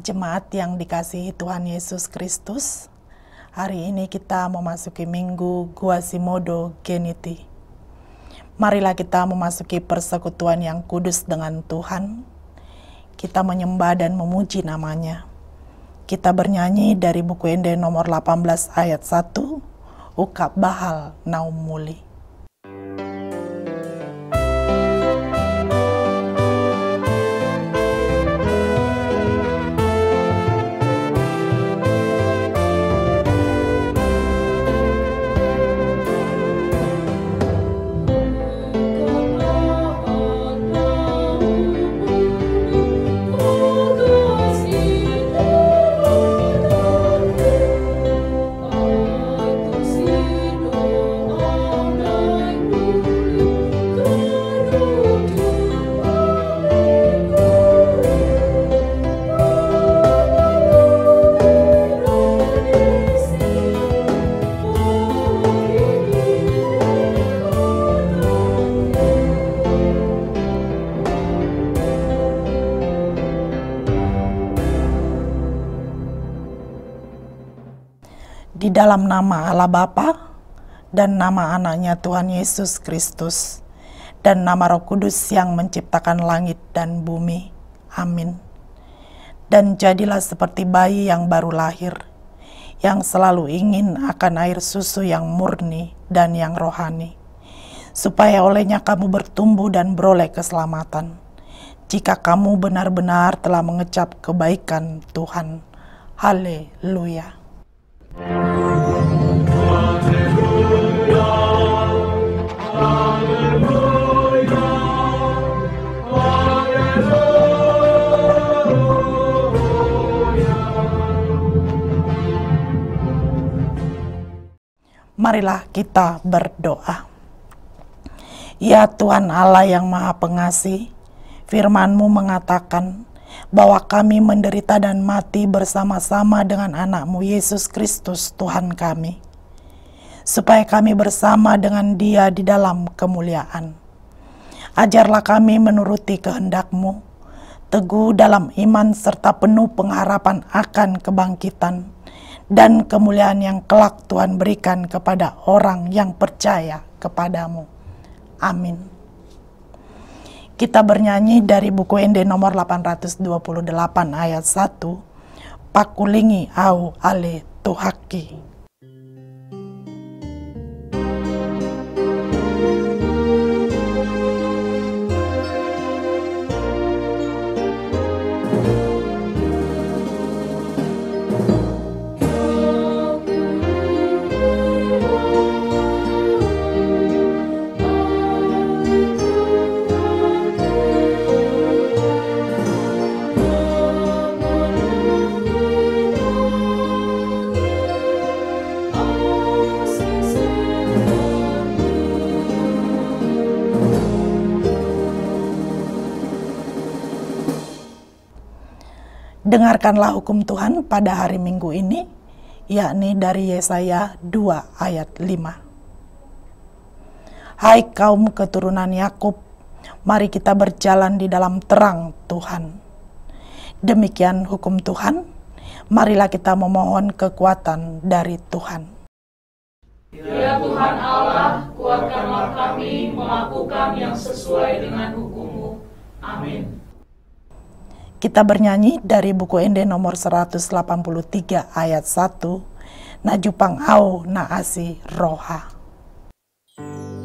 Jemaat yang dikasihi Tuhan Yesus Kristus, hari ini kita memasuki Minggu Quasimodo Geniti. Marilah kita memasuki persekutuan yang kudus dengan Tuhan. Kita menyembah dan memuji namanya. Kita bernyanyi dari buku Ende nomor 18 ayat 1, Ukap Bahal Naum Muli. Di dalam nama Allah Bapa dan nama anaknya Tuhan Yesus Kristus dan nama Roh Kudus yang menciptakan langit dan bumi. Amin. Dan jadilah seperti bayi yang baru lahir, yang selalu ingin akan air susu yang murni dan yang rohani, supaya olehnya kamu bertumbuh dan beroleh keselamatan, jika kamu benar-benar telah mengecap kebaikan Tuhan. Haleluya. Marilah kita berdoa. Ya Tuhan Allah yang Maha Pengasih, firman-Mu mengatakan bahwa kami menderita dan mati bersama-sama dengan anak-Mu Yesus Kristus Tuhan kami, supaya kami bersama dengan Dia di dalam kemuliaan. Ajarlah kami menuruti kehendak-Mu, teguh dalam iman serta penuh pengharapan akan kebangkitan dan kemuliaan yang kelak Tuhan berikan kepada orang yang percaya kepadamu. Amin. Kita bernyanyi dari buku Ende nomor 828 ayat 1, Pakulingi au ale tuhaki. Dengarkanlah hukum Tuhan pada hari Minggu ini, yakni dari Yesaya 2 ayat 5. Hai kaum keturunan Yakub, mari kita berjalan di dalam terang Tuhan. Demikian hukum Tuhan, marilah kita memohon kekuatan dari Tuhan. Ya Tuhan Allah, kuatkanlah kami melakukan yang sesuai dengan hukum-Mu. Amin. Kita bernyanyi dari buku Ende nomor 183 ayat 1, Najupang au naasi roha. Oh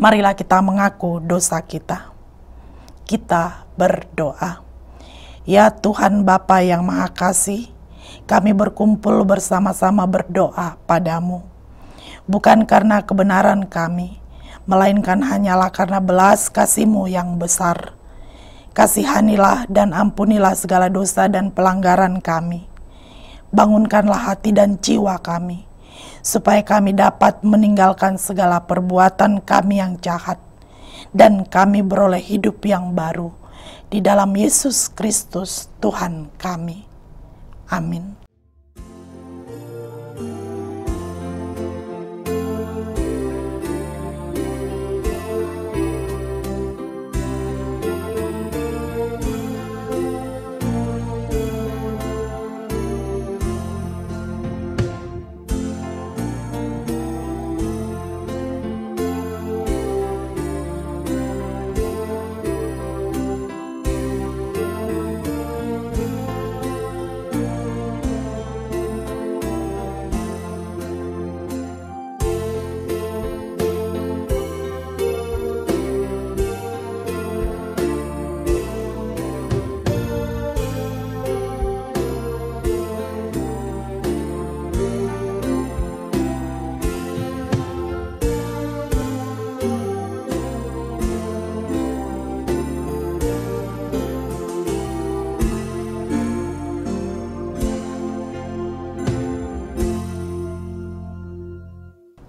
Marilah kita mengaku dosa kita. Kita berdoa. Ya Tuhan Bapa yang Maha Kasih, kami berkumpul bersama-sama berdoa padamu. Bukan karena kebenaran kami, melainkan hanyalah karena belas kasih-Mu yang besar. Kasihanilah dan ampunilah segala dosa dan pelanggaran kami. Bangunkanlah hati dan jiwa kami, supaya kami dapat meninggalkan segala perbuatan kami yang jahat, dan kami beroleh hidup yang baru di dalam Yesus Kristus Tuhan kami. Amin.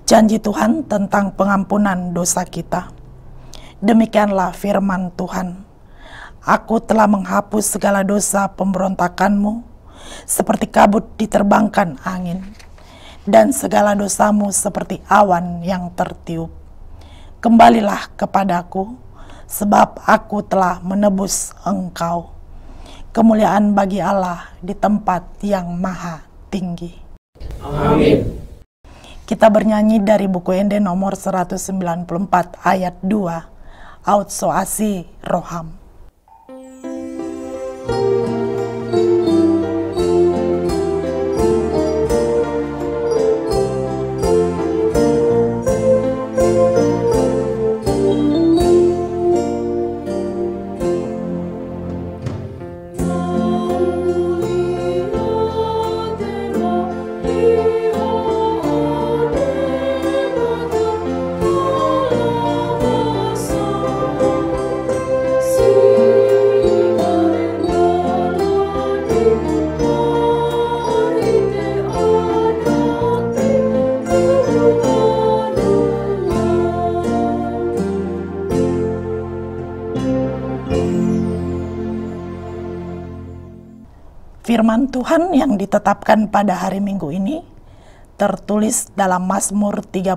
Janji Tuhan tentang pengampunan dosa kita. Demikianlah firman Tuhan. Aku telah menghapus segala dosa pemberontakanmu, seperti kabut diterbangkan angin, dan segala dosamu seperti awan yang tertiup. Kembalilah kepadaku, sebab aku telah menebus engkau. Kemuliaan bagi Allah di tempat yang maha tinggi. Amin. Kita bernyanyi dari buku Ende nomor 194 ayat 2, Aut So Asi Roham. Firman Tuhan yang ditetapkan pada hari Minggu ini tertulis dalam Mazmur 33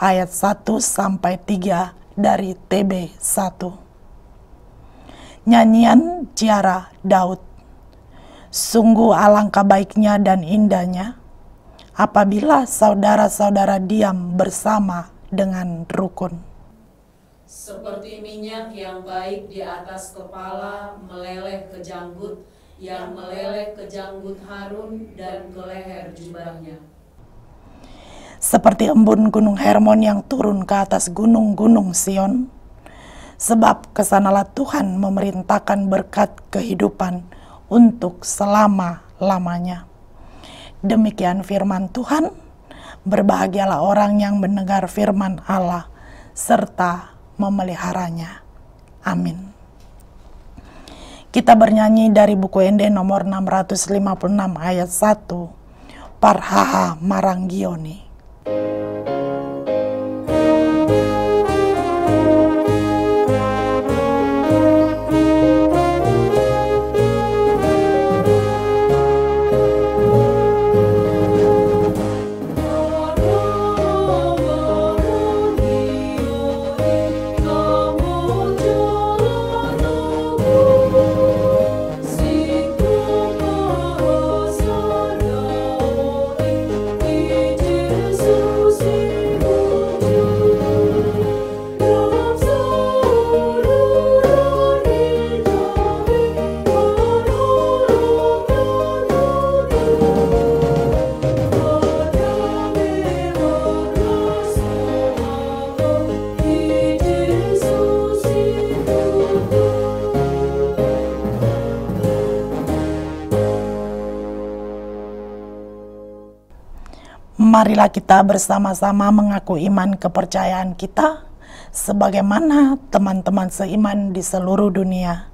ayat 1-3 dari TB 1. Nyanyian Ziarah Daud. Sungguh alangkah baiknya dan indahnya apabila saudara-saudara diam bersama dengan rukun. Seperti minyak yang baik di atas kepala meleleh ke janggut, yang meleleh ke janggut Harun dan ke leher jubahnya. Seperti embun gunung Hermon yang turun ke atas gunung-gunung Sion, sebab kesanalah Tuhan memerintahkan berkat kehidupan untuk selama-lamanya. Demikian firman Tuhan, berbahagialah orang yang mendengar firman Allah serta memeliharanya. Amin. Kita bernyanyi dari buku Ende nomor 656 ayat 1, Parhaha Maranggioni. Yesus marilah kita bersama-sama mengaku iman kepercayaan kita sebagaimana teman-teman seiman di seluruh dunia.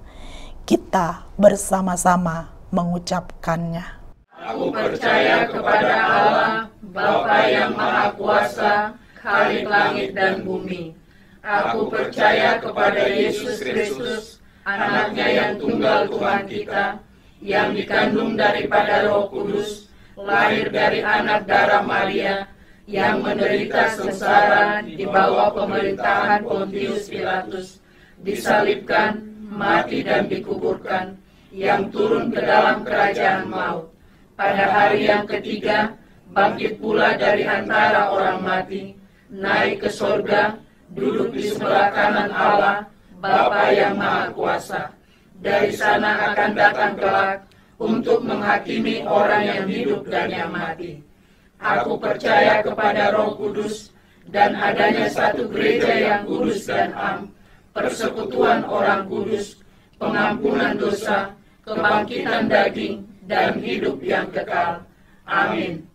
Kita bersama-sama mengucapkannya. Aku percaya kepada Allah, Bapa yang Maha Kuasa, Khalik langit dan bumi. Aku percaya kepada Yesus Kristus, anaknya yang tunggal Tuhan kita, yang dikandung daripada Roh Kudus, lahir dari anak darah Maria, yang menderita sengsara di bawah pemerintahan Pontius Pilatus, disalibkan, mati dan dikuburkan, yang turun ke dalam kerajaan maut. Pada hari yang ketiga, bangkit pula dari antara orang mati, naik ke sorga, duduk di sebelah kanan Allah, Bapa yang Maha Kuasa. Dari sana akan datang kelak untuk menghakimi orang yang hidup dan yang mati. Aku percaya kepada Roh Kudus dan adanya satu gereja yang kudus dan am, persekutuan orang kudus, pengampunan dosa, kebangkitan daging, dan hidup yang kekal. Amin.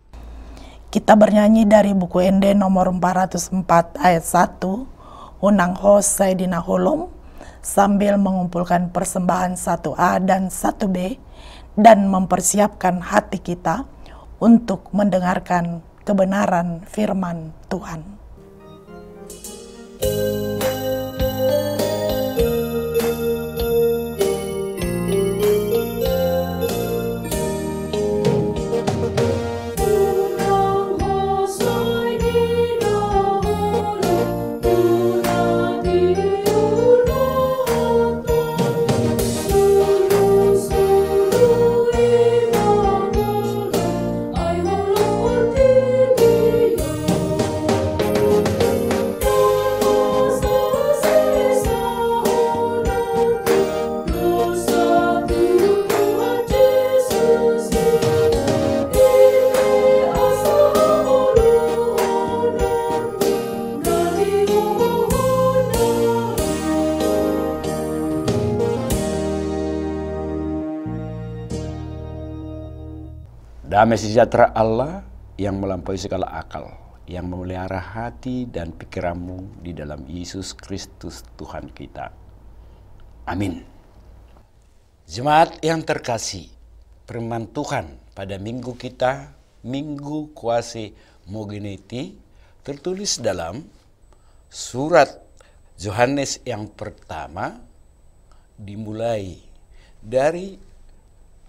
Kita bernyanyi dari buku ND nomor 404 ayat 1, Unang Hos Saidina Holom, sambil mengumpulkan persembahan 1A dan 1B, dan mempersiapkan hati kita untuk mendengarkan kebenaran firman Tuhan. Damai sejahtera Allah yang melampaui segala akal, yang memelihara hati dan pikiranmu di dalam Yesus Kristus Tuhan kita. Amin. Jemaat yang terkasih, firman Tuhan pada minggu kita, Minggu Kuasi Mogeniti, tertulis dalam surat Yohanes yang pertama, dimulai dari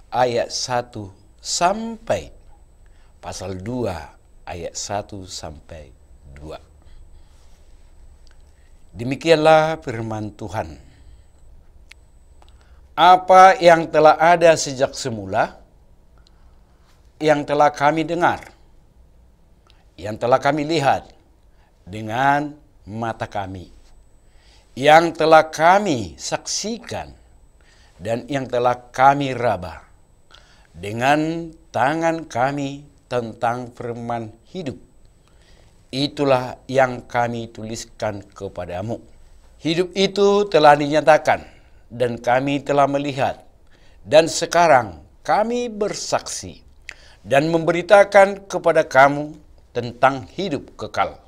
ayat 1 sampai pasal 2 ayat 1 sampai 2. Demikianlah firman Tuhan. Apa yang telah ada sejak semula, yang telah kami dengar, yang telah kami lihat dengan mata kami, yang telah kami saksikan, dan yang telah kami raba dengan tangan kami tentang firman hidup, itulah yang kami tuliskan kepadamu. Hidup itu telah dinyatakan dan kami telah melihat, dan sekarang kami bersaksi dan memberitakan kepada kamu tentang hidup kekal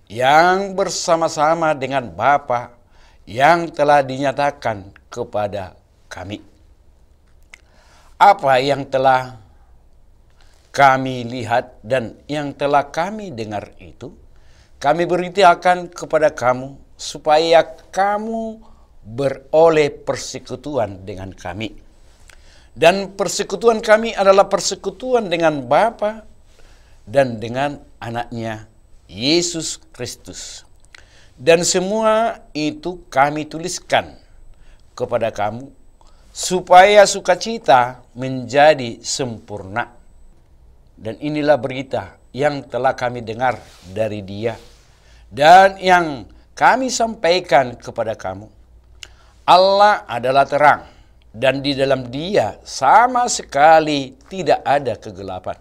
yang bersama-sama dengan Bapa yang telah dinyatakan kepada kami. Apa yang telah kami lihat dan yang telah kami dengar itu, kami beritakan kepada kamu supaya kamu beroleh persekutuan dengan kami. Dan persekutuan kami adalah persekutuan dengan Bapa dan dengan anaknya Yesus Kristus. Dan semua itu kami tuliskan kepada kamu supaya sukacita menjadi sempurna. Dan inilah berita yang telah kami dengar dari Dia dan yang kami sampaikan kepada kamu. Allah adalah terang, dan di dalam Dia sama sekali tidak ada kegelapan.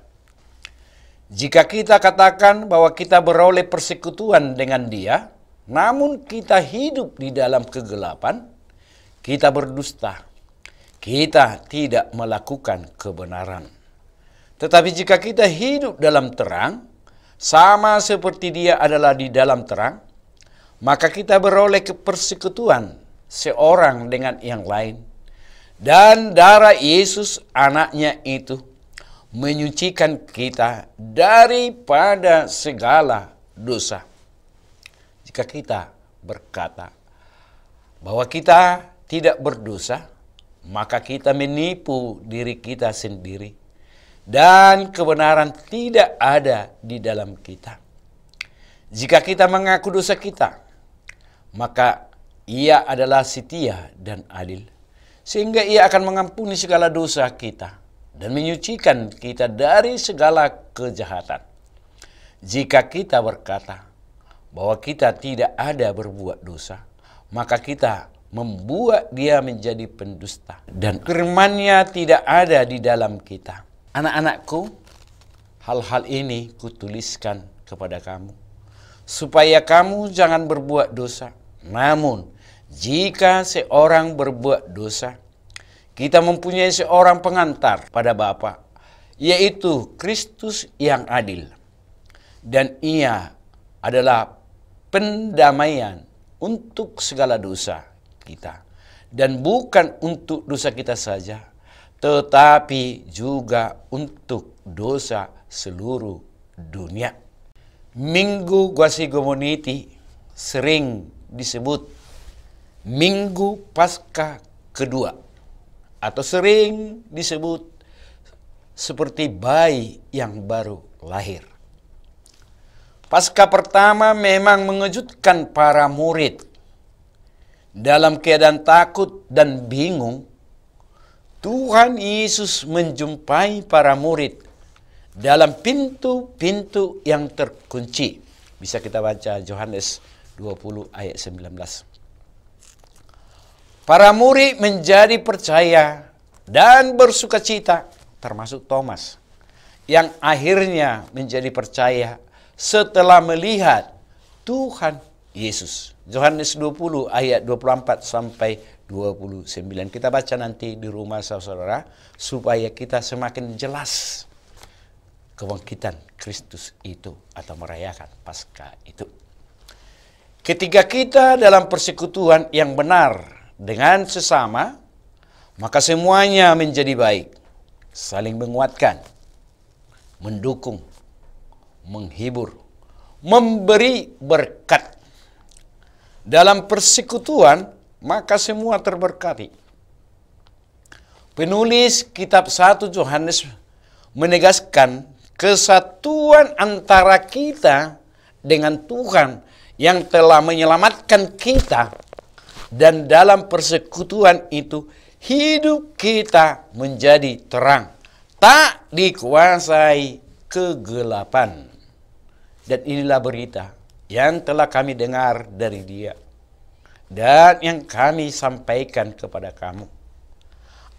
Jika kita katakan bahwa kita beroleh persekutuan dengan Dia, namun kita hidup di dalam kegelapan, kita berdusta. Kita tidak melakukan kebenaran. Tetapi jika kita hidup dalam terang, sama seperti Dia adalah di dalam terang, maka kita beroleh persekutuan seorang dengan yang lain. Dan darah Yesus anaknya itu menyucikan kita daripada segala dosa. Jika kita berkata bahwa kita tidak berdosa, maka kita menipu diri kita sendiri dan kebenaran tidak ada di dalam kita. Jika kita mengaku dosa kita, maka Ia adalah setia dan adil, sehingga Ia akan mengampuni segala dosa kita dan menyucikan kita dari segala kejahatan. Jika kita berkata bahwa kita tidak ada berbuat dosa, maka kita membuat Dia menjadi pendusta dan firman-Nya tidak ada di dalam kita. Anak-anakku, hal-hal ini kutuliskan kepada kamu, supaya kamu jangan berbuat dosa. Namun, jika seorang berbuat dosa, kita mempunyai seorang pengantar pada Bapa, yaitu Kristus yang adil. Dan Ia adalah pendamaian untuk segala dosa kita. Dan bukan untuk dosa kita saja, tetapi juga untuk dosa seluruh dunia. Minggu Guasi Community sering disebut Minggu Paskah kedua, atau sering disebut seperti bayi yang baru lahir. Paskah pertama memang mengejutkan para murid. Dalam keadaan takut dan bingung, Tuhan Yesus menjumpai para murid dalam pintu-pintu yang terkunci. Bisa kita baca Yohanes 20 ayat 19. Para murid menjadi percaya dan bersukacita, termasuk Thomas, yang akhirnya menjadi percaya setelah melihat Tuhan Yesus. Yohanes 20 ayat 24 sampai 29. Kita baca nanti di rumah saudara supaya kita semakin jelas kebangkitan Kristus itu atau merayakan Paskah itu. Ketika kita dalam persekutuan yang benar dengan sesama, maka semuanya menjadi baik, saling menguatkan, mendukung, menghibur, memberi berkat. Dalam persekutuan, maka semua terberkati. Penulis kitab 1 Yohanes menegaskan kesatuan antara kita dengan Tuhan yang telah menyelamatkan kita, dan dalam persekutuan itu hidup kita menjadi terang, tak dikuasai kegelapan. Dan inilah berita yang telah kami dengar dari Dia dan yang kami sampaikan kepada kamu.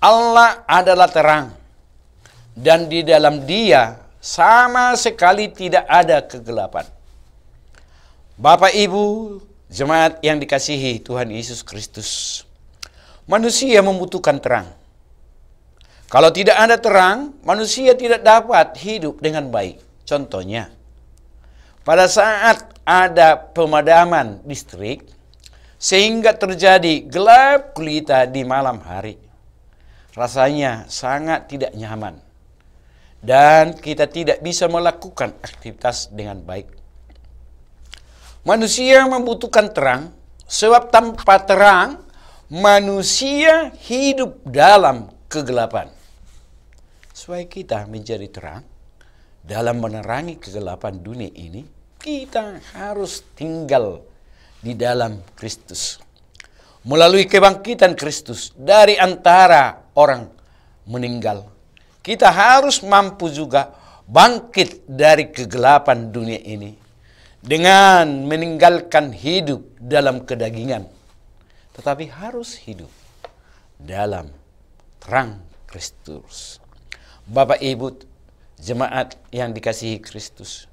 Allah adalah terang, dan di dalam Dia sama sekali tidak ada kegelapan. Bapak, Ibu, jemaat yang dikasihi Tuhan Yesus Kristus, manusia membutuhkan terang. Kalau tidak ada terang, manusia tidak dapat hidup dengan baik. Contohnya, pada saat ada pemadaman listrik, sehingga terjadi gelap gulita di malam hari, rasanya sangat tidak nyaman, dan kita tidak bisa melakukan aktivitas dengan baik. Manusia membutuhkan terang, sebab tanpa terang, manusia hidup dalam kegelapan. Supaya kita menjadi terang dalam menerangi kegelapan dunia ini, kita harus tinggal di dalam Kristus. Melalui kebangkitan Kristus dari antara orang meninggal, kita harus mampu juga bangkit dari kegelapan dunia ini dengan meninggalkan hidup dalam kedagingan, tetapi harus hidup dalam terang Kristus. Bapak, Ibu, jemaat yang dikasihi Kristus,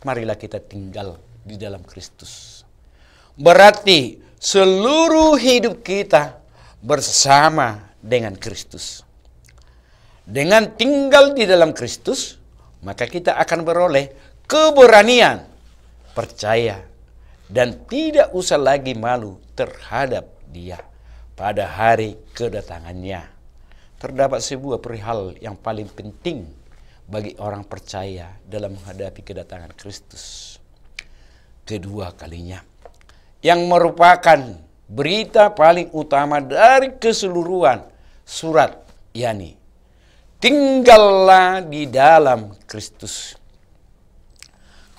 marilah kita tinggal di dalam Kristus. Berarti seluruh hidup kita bersama dengan Kristus. Dengan tinggal di dalam Kristus, maka kita akan beroleh keberanian, percaya, dan tidak usah lagi malu terhadap Dia pada hari kedatangannya. Terdapat sebuah perihal yang paling penting bagi orang percaya dalam menghadapi kedatangan Kristus kedua kalinya, yang merupakan berita paling utama dari keseluruhan surat, yakni tinggallah di dalam Kristus.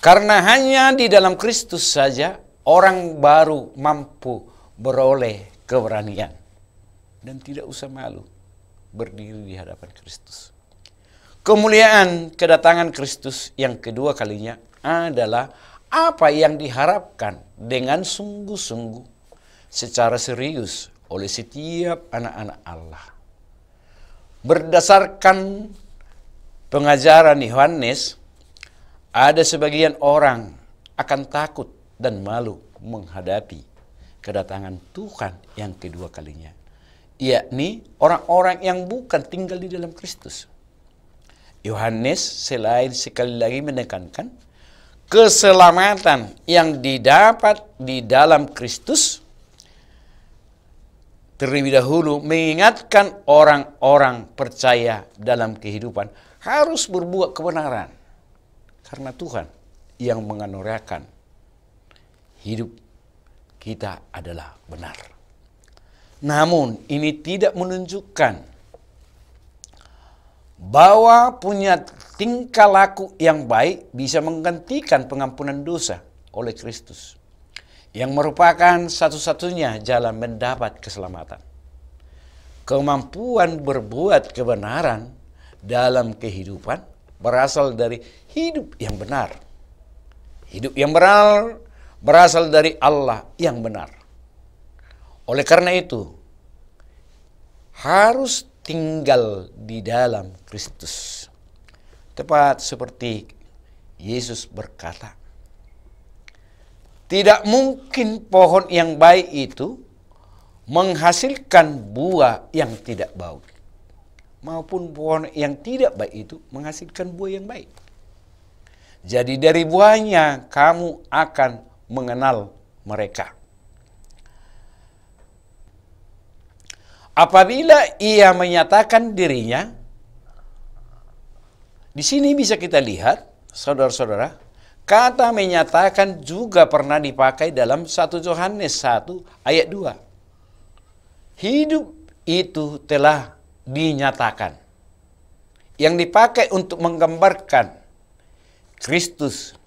Karena hanya di dalam Kristus saja orang baru mampu beroleh keberanian dan tidak usah malu berdiri di hadapan Kristus. Kemuliaan kedatangan Kristus yang kedua kalinya adalah apa yang diharapkan dengan sungguh-sungguh secara serius oleh setiap anak-anak Allah. Berdasarkan pengajaran Yohanes, ada sebagian orang akan takut dan malu menghadapi kedatangan Tuhan yang kedua kalinya, yakni orang-orang yang bukan tinggal di dalam Kristus. Yohanes selain sekali lagi menekankan keselamatan yang didapat di dalam Kristus, terlebih dahulu mengingatkan orang-orang percaya dalam kehidupan harus berbuat kebenaran, karena Tuhan yang menganugerahkan hidup kita adalah benar. Namun ini tidak menunjukkan bahwa punya tingkah laku yang baik bisa menggantikan pengampunan dosa oleh Kristus, yang merupakan satu-satunya jalan mendapat keselamatan. Kemampuan berbuat kebenaran dalam kehidupan berasal dari hidup yang benar. Hidup yang benar berasal dari Allah yang benar. Oleh karena itu, harus tinggal di dalam Kristus. Tepat seperti Yesus berkata, tidak mungkin pohon yang baik itu menghasilkan buah yang tidak bau, maupun pohon yang tidak baik itu menghasilkan buah yang baik. Jadi dari buahnya kamu akan mengenal mereka. Apabila ia menyatakan dirinya, di sini bisa kita lihat, saudara-saudara, kata menyatakan juga pernah dipakai dalam 1 Yohanes 1 ayat 2. Hidup itu telah dinyatakan, yang dipakai untuk menggambarkan Kristus,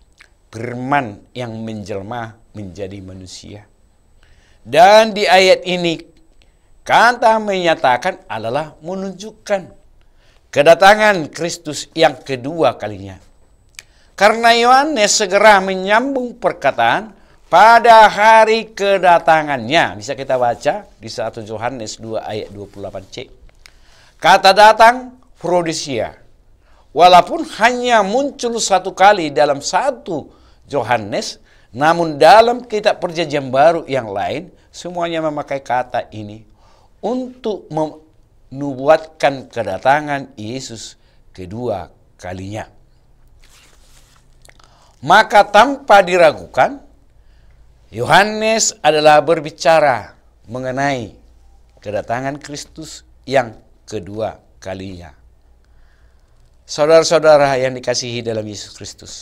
firman yang menjelma menjadi manusia. Dan di ayat ini, kata menyatakan adalah menunjukkan kedatangan Kristus yang kedua kalinya. Karena Yohanes segera menyambung perkataan pada hari kedatangannya. Bisa kita baca di 1 Yohanes 2 ayat 28c. Kata datang, parousia. Walaupun hanya muncul satu kali dalam 1 Yohanes, namun dalam kitab Perjanjian Baru yang lain, semuanya memakai kata ini untuk menubuatkan kedatangan Yesus kedua kalinya. Maka tanpa diragukan, Yohanes adalah berbicara mengenai kedatangan Kristus yang kedua kalinya. Saudara-saudara yang dikasihi dalam Yesus Kristus,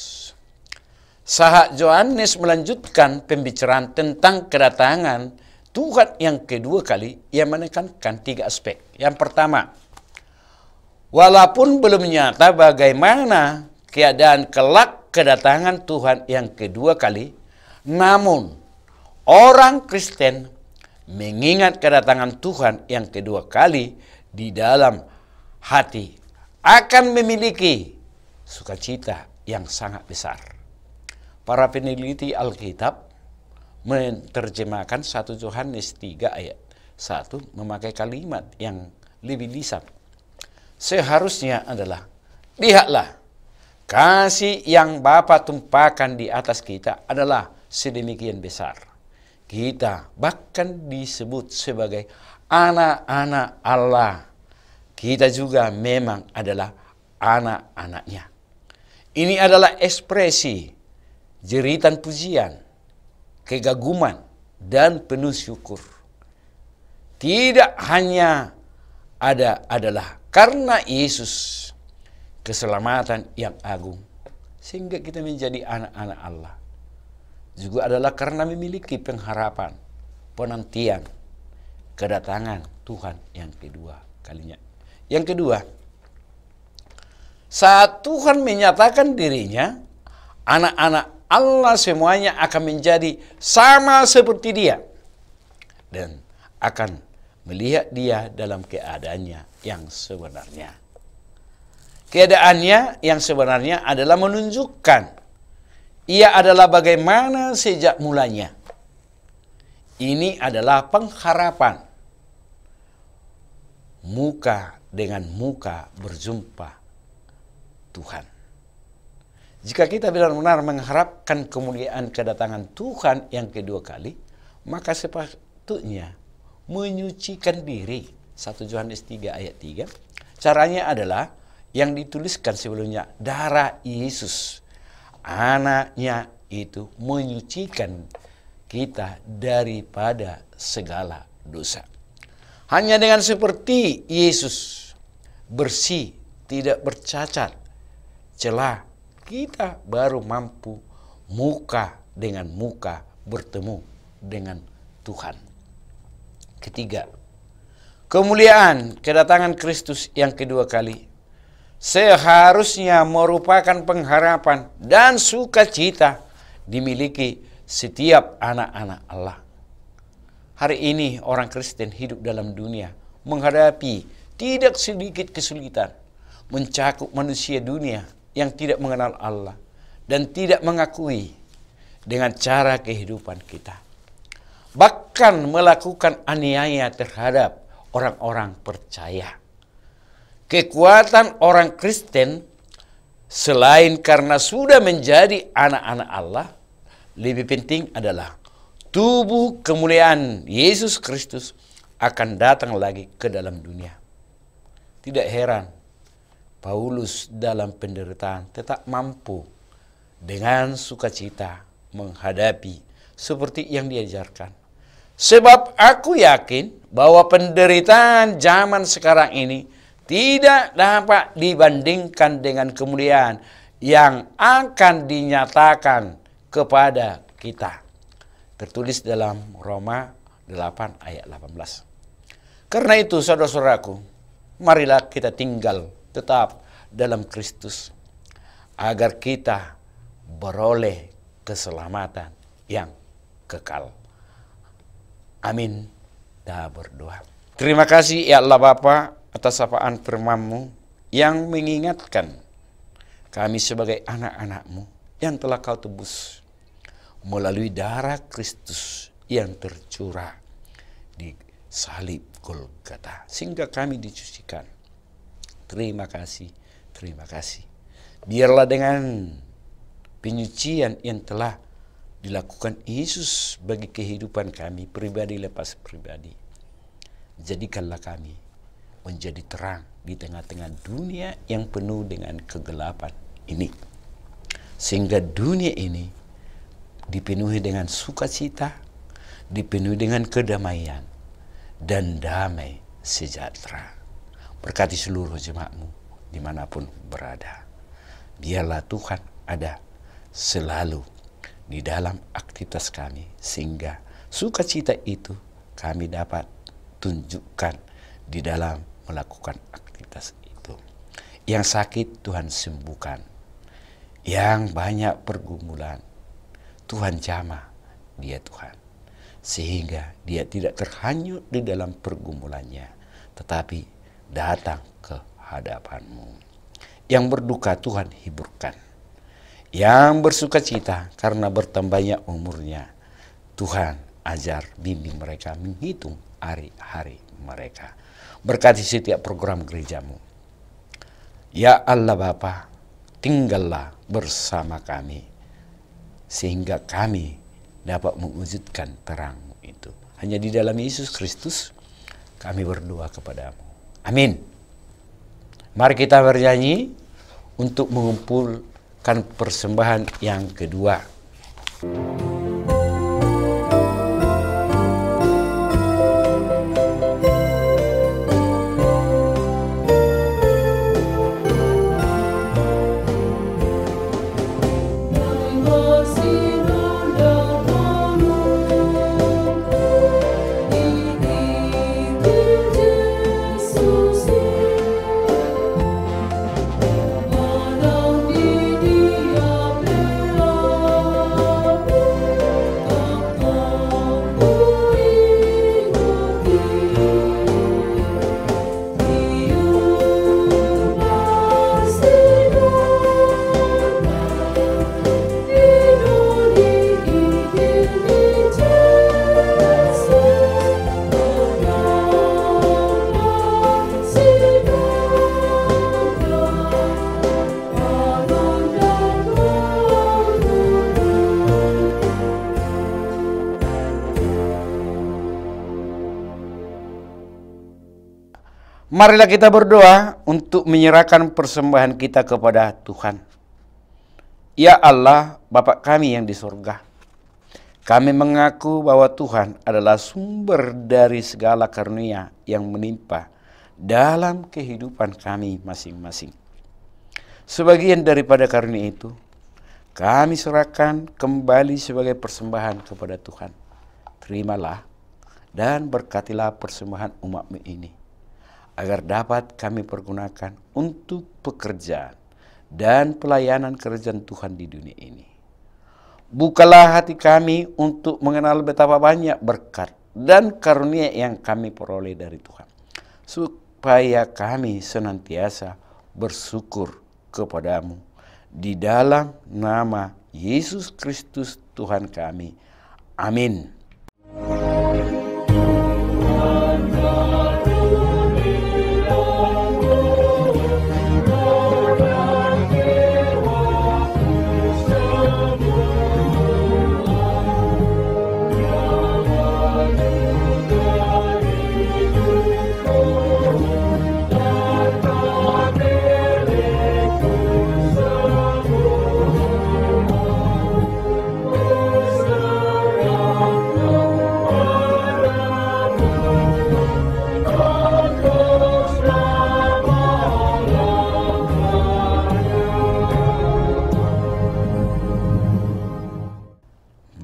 saat Yohanes melanjutkan pembicaraan tentang kedatangan Tuhan yang kedua kali, ia menekankan 3 aspek. Yang pertama, walaupun belum nyata bagaimana keadaan kelak kedatangan Tuhan yang kedua kali, namun orang Kristen mengingat kedatangan Tuhan yang kedua kali di dalam hati akan memiliki sukacita yang sangat besar. Para peneliti Alkitab menerjemahkan 1 Yohanes 3 ayat 1 memakai kalimat yang lebih lisan. Seharusnya adalah, lihatlah, kasih yang Bapa tumpahkan di atas kita adalah sedemikian besar. Kita bahkan disebut sebagai anak-anak Allah. Kita juga memang adalah anak-anaknya. Ini adalah ekspresi jeritan pujian, kegaguman, dan penuh syukur. Tidak hanya adalah karena Yesus, keselamatan yang agung, sehingga kita menjadi anak-anak Allah. Juga adalah karena memiliki pengharapan, penantian, kedatangan Tuhan yang kedua kalinya. Yang kedua, saat Tuhan menyatakan dirinya, anak-anak Allah semuanya akan menjadi sama seperti Dia dan akan melihat Dia dalam keadaannya yang sebenarnya. Keadaannya yang sebenarnya adalah menunjukkan Ia adalah bagaimana sejak mulanya. Ini adalah pengharapan. Muka dengan muka berjumpa Tuhan. Jika kita benar-benar mengharapkan kemuliaan kedatangan Tuhan yang kedua kali, maka sepatutnya menyucikan diri. 1 Yohanes 3 ayat 3. Caranya adalah yang dituliskan sebelumnya, darah Yesus, anaknya itu menyucikan kita daripada segala dosa. Hanya dengan seperti Yesus bersih, tidak bercacat, celah, kita baru mampu muka dengan muka bertemu dengan Tuhan. Ketiga, kemuliaan kedatangan Kristus yang kedua kali seharusnya merupakan pengharapan dan sukacita dimiliki setiap anak-anak Allah. Hari ini orang Kristen hidup dalam dunia menghadapi tidak sedikit kesulitan mencakup manusia dunia yang tidak mengenal Allah dan tidak mengakui dengan cara kehidupan kita. Bahkan melakukan aniaya terhadap orang-orang percaya. Kekuatan orang Kristen selain karena sudah menjadi anak-anak Allah, lebih penting adalah tubuh kemuliaan Yesus Kristus akan datang lagi ke dalam dunia. Tidak heran Paulus dalam penderitaan tetap mampu dengan sukacita menghadapi seperti yang diajarkan. Sebab aku yakin bahwa penderitaan zaman sekarang ini tidak dapat dibandingkan dengan kemuliaan yang akan dinyatakan kepada kita. Tertulis dalam Roma 8 ayat 18. Karena itu saudara-saudaraku, marilah kita tinggal tetap dalam Kristus agar kita beroleh keselamatan yang kekal. Amin. Dah berdoa. Terima kasih ya Allah Bapa atas sapaan firman-Mu yang mengingatkan kami sebagai anak-anak-Mu yang telah Kau tebus melalui darah Kristus yang tercurah di salib Golgota sehingga kami dicucikan. Terima kasih, terima kasih. Biarlah dengan penyucian yang telah dilakukan Yesus bagi kehidupan kami pribadi lepas pribadi, jadikanlah kami menjadi terang di tengah-tengah dunia yang penuh dengan kegelapan ini, sehingga dunia ini dipenuhi dengan sukacita, dipenuhi dengan kedamaian dan damai sejahtera. Berkati seluruh jemaat-Mu dimanapun berada. Biarlah Tuhan ada selalu di dalam aktivitas kami, sehingga sukacita itu kami dapat tunjukkan di dalam melakukan aktivitas itu. Yang sakit Tuhan sembuhkan, yang banyak pergumulan Tuhan jamah dia Tuhan, sehingga dia tidak terhanyut di dalam pergumulannya, tetapi datang ke hadapan-Mu. Yang berduka Tuhan hiburkan, yang bersukacita karena bertambahnya umurnya, Tuhan ajar bimbing mereka menghitung hari-hari mereka. Berkati setiap program gereja-Mu. Ya Allah Bapa, tinggallah bersama kami sehingga kami dapat mewujudkan terang-Mu itu. Hanya di dalam Yesus Kristus kami berdoa kepada-Mu. Amin. Mari kita bernyanyi untuk mengumpulkan akan persembahan yang kedua. Marilah kita berdoa untuk menyerahkan persembahan kita kepada Tuhan. Ya Allah, Bapa kami yang di surga, kami mengaku bahwa Tuhan adalah sumber dari segala karunia yang menimpa dalam kehidupan kami masing-masing. Sebagian daripada karunia itu, kami serahkan kembali sebagai persembahan kepada Tuhan. Terimalah dan berkatilah persembahan umat-Mu ini, agar dapat kami pergunakan untuk pekerjaan dan pelayanan kerajaan Tuhan di dunia ini. Bukalah hati kami untuk mengenal betapa banyak berkat dan karunia yang kami peroleh dari Tuhan, supaya kami senantiasa bersyukur kepadamu. Di dalam nama Yesus Kristus Tuhan kami. Amin.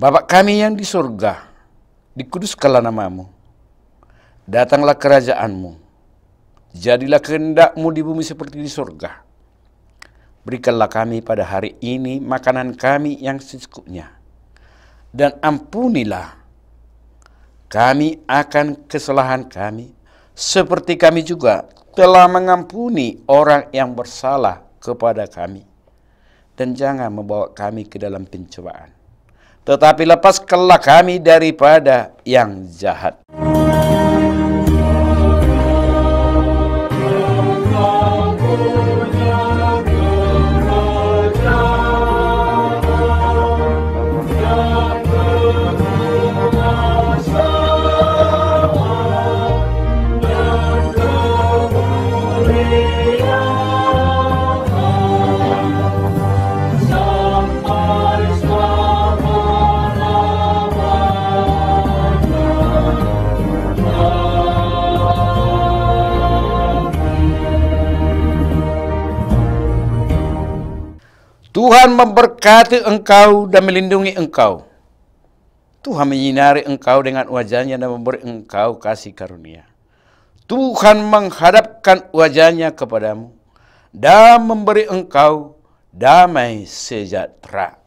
Bapa kami yang di surga, dikuduskanlah nama-Mu, datanglah kerajaan-Mu, jadilah kehendak-Mu di bumi seperti di surga. Berikanlah kami pada hari ini makanan kami yang secukupnya, dan ampunilah kami akan kesalahan kami, seperti kami juga telah mengampuni orang yang bersalah kepada kami. Dan jangan membawa kami ke dalam pencobaan, tetapi lepaskanlah kami daripada yang jahat. Tuhan memberkati engkau dan melindungi engkau. Tuhan menyinari engkau dengan wajah-Nya dan memberi engkau kasih karunia. Tuhan menghadapkan wajah-Nya kepadamu dan memberi engkau damai sejahtera.